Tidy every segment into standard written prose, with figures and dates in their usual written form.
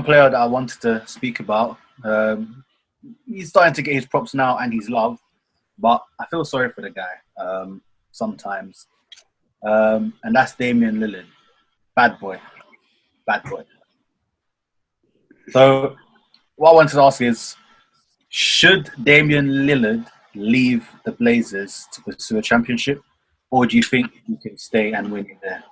player that I wanted to speak about. He's starting to get his props now and his love, but I feel sorry for the guy sometimes. And that's Damien Lillard. Bad boy. So what I wanted to ask is, should Damien Lillard leave the Blazers to pursue a championship, or do you think he can stay and win it there?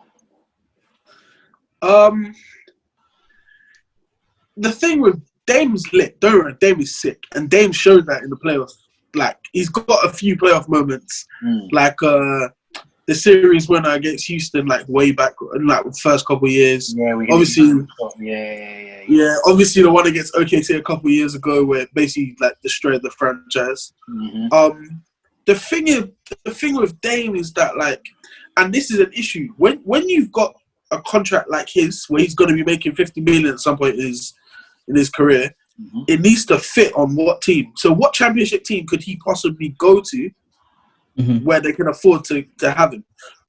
The thing with Dame's lit. Don't worry, Dame is sick, and Dame showed that in the playoffs. Like, he's got a few playoff moments, like the series winner against Houston, like way back, like the first couple of years. Yeah, obviously, obviously the one against OKC a couple of years ago, where it basically like destroyed the franchise. The thing with Dame is that, like, and this is an issue when you've got a contract like his, where he's going to be making $50 million at some point in his career, it needs to fit on what team. So what championship team could he possibly go to where they can afford to have him?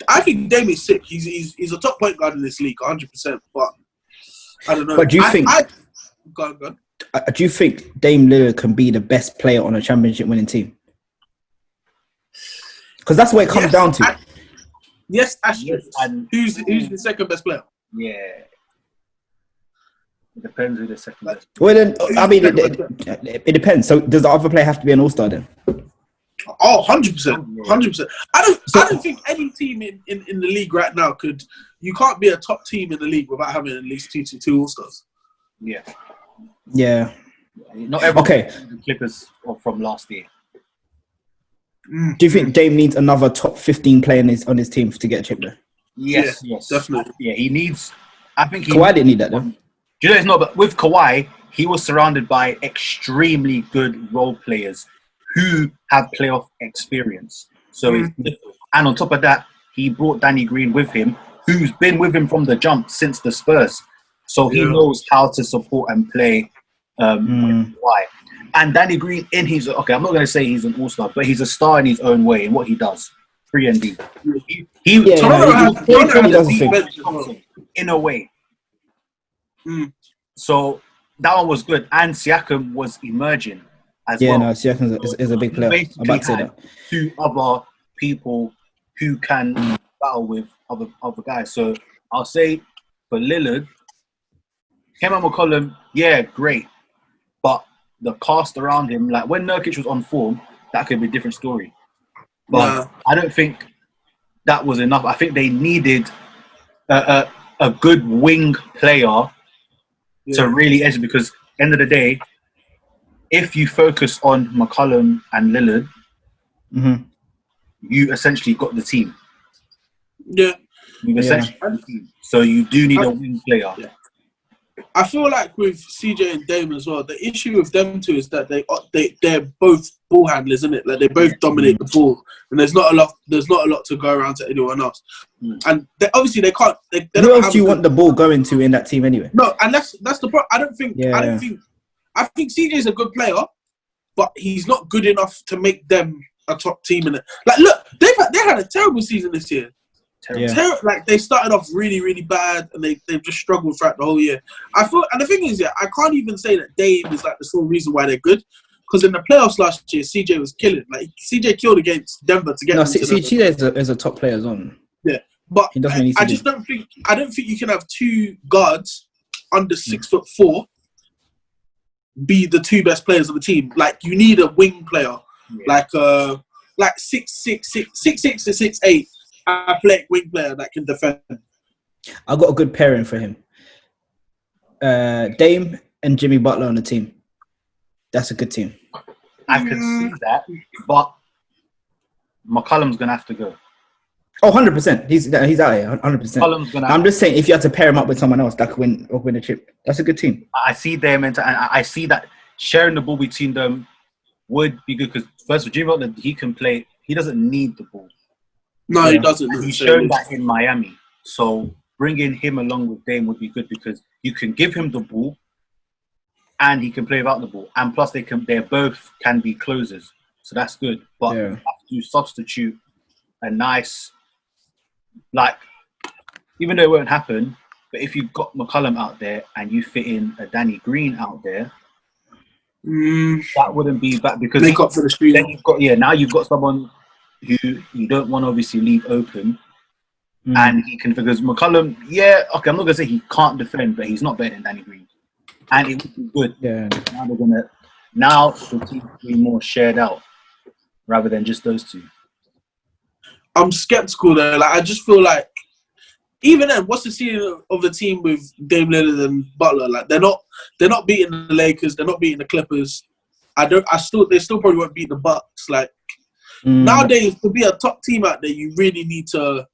I think Dame is sick. He's a top point guard in this league, 100%. But I don't know. But do you think? Go on. Do you think Dame Lillard can be the best player on a championship-winning team? Because that's what it comes down to. Yes, asterisk. Who's the second best player? Yeah. It depends who the second best. Well, then, I mean, it depends. So does the other player have to be an all-star then? Oh, 100%. 100%. I don't think any team in the league right now you can't be a top team in the league without having at least two all-stars. Yeah. Yeah. Not everyone. Okay. The Clippers from last year. Do you think Dame needs another top 15 player on his team to get a chip there? Yes, definitely. Yeah, he needs. I think Kawhi didn't need that though. Do you know it's not? But with Kawhi, he was surrounded by extremely good role players who have playoff experience. So, and on top of that, he brought Danny Green with him, who's been with him from the jump since the Spurs. So he knows how to support and play with Kawhi. And Danny Green, I'm not going to say he's an all-star, but he's a star in his own way in what he does. 3 and D. In a way. So that one was good. And Siakam was emerging as well. Yeah, no, Siakam is a big player. I'm about to say that. 2 other people who can battle with other guys. So I'll say for Lillard, Kemba McCollum, yeah, great. But the cast around him, like when Nurkic was on form, that could be a different story. But I don't think that was enough. I think they needed a good wing player to really edge, because end of the day, if you focus on McCollum and Lillard, you essentially got the team. Yeah. You've essentially got the team. So you do need a wing player. Yeah. I feel like with CJ and Dame as well, the issue with them two is that they're both ball handlers, isn't it? Like they both dominate the ball, and there's not a lot to go around to anyone else. And obviously they can't. Who else do you want the ball going to in that team anyway? No, and that's the problem. I think CJ's a good player, but he's not good enough to make them a top team in it. Like, look, they had a terrible season this year. Like they started off really, really bad, and they've just struggled throughout the whole year. I feel, and the thing is, I can't even say that Dame is like the sole reason why they're good, because in the playoffs last year, CJ was killing. Like CJ killed against Denver to get. No, CJ is a top player on. Yeah, but I don't think you can have 2 guards under 6'4" be the 2 best players on the team. Like you need a wing player, like 6'6" to 6'8". Athletic wing player that can defend. I got a good pairing for him. Dame and Jimmy Butler on the team. That's a good team. I can see that, but McCollum's gonna have to go. Oh, 100%. He's out here. 100%. I'm just saying, if you had to pair him up with someone else that could win a chip, that's a good team. I see them, and I see that sharing the ball between them would be good, because first of all, Jimmy Butler, he can play. He doesn't need the ball. No, he doesn't. And he's shown that in Miami. So bringing him along with Dame would be good, because you can give him the ball and he can play without the ball. And plus, they both can be closers. So that's good. But you have to substitute a nice, like, even though it won't happen, But if you've got McCollum out there and you fit in a Danny Green out there, that wouldn't be bad because make up for the street. Then now you've got someone who you don't want to obviously leave open, and he can, because McCollum, I'm not gonna say he can't defend, but he's not better than Danny Green, and it would be good. Yeah. Now the team will be more shared out rather than just those two. I'm skeptical though. Like I just feel like even then, what's the ceiling of the team with Dame Lillard and Butler? Like they're not beating the Lakers, they're not beating the Clippers. They still probably won't beat the Bucks. Like nowadays, to be a top team out there, you really need to.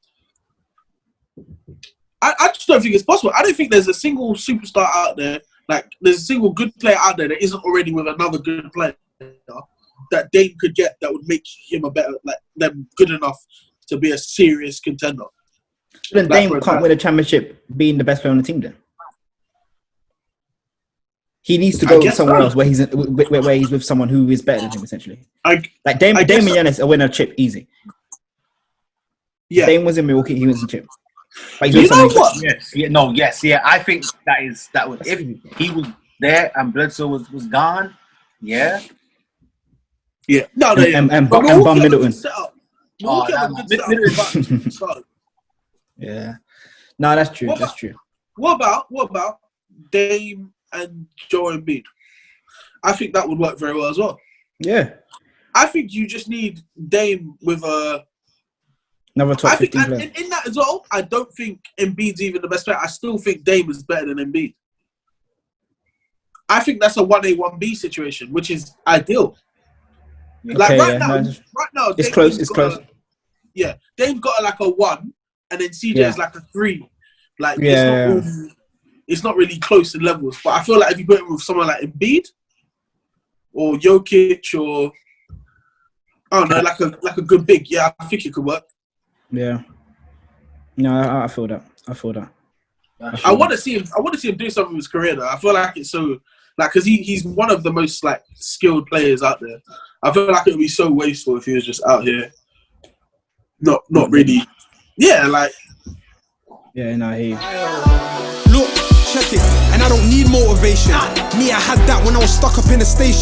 I just don't think it's possible. I don't think there's a single superstar out there. Like there's a single good player out there that isn't already with another good player that Dame could get that would make him them good enough to be a serious contender. Then Dame can't win a championship being the best player on the team then? He needs to go somewhere else where he's with someone who is better than him, essentially. Dame and Giannis will win a chip easy. Yeah. Dame was in Milwaukee, he wins the chip. But you know what? Yes. I think that would, if he was there and Bledsoe was gone, yeah. No, and Bum Middleton. Yeah. No, that's true. That's true. What about Dame and Joel Embiid? I think that would work very well as well. Yeah. I think you just need Dame with another top 15 player. In that as well, I don't think Embiid's even the best player. I still think Dame is better than Embiid. I think that's a 1A, 1B situation, which is ideal. Like right now, it's close. It's close. Dame's got a 1, and then CJ is like a 3. Like it's not really close in levels. But I feel like if you put it with someone like Embiid or Jokic or I don't know, like a good big, I think it could work. Yeah. No, I feel that. I want to see him. I want to see him do something with his career though. I feel like it's so because he's one of the most skilled players out there. I feel like it would be so wasteful if he was just out here, not really. Yeah, Yeah, no, he. Look, check it, and I don't need motivation. Me, I had that when I was stuck up in the station.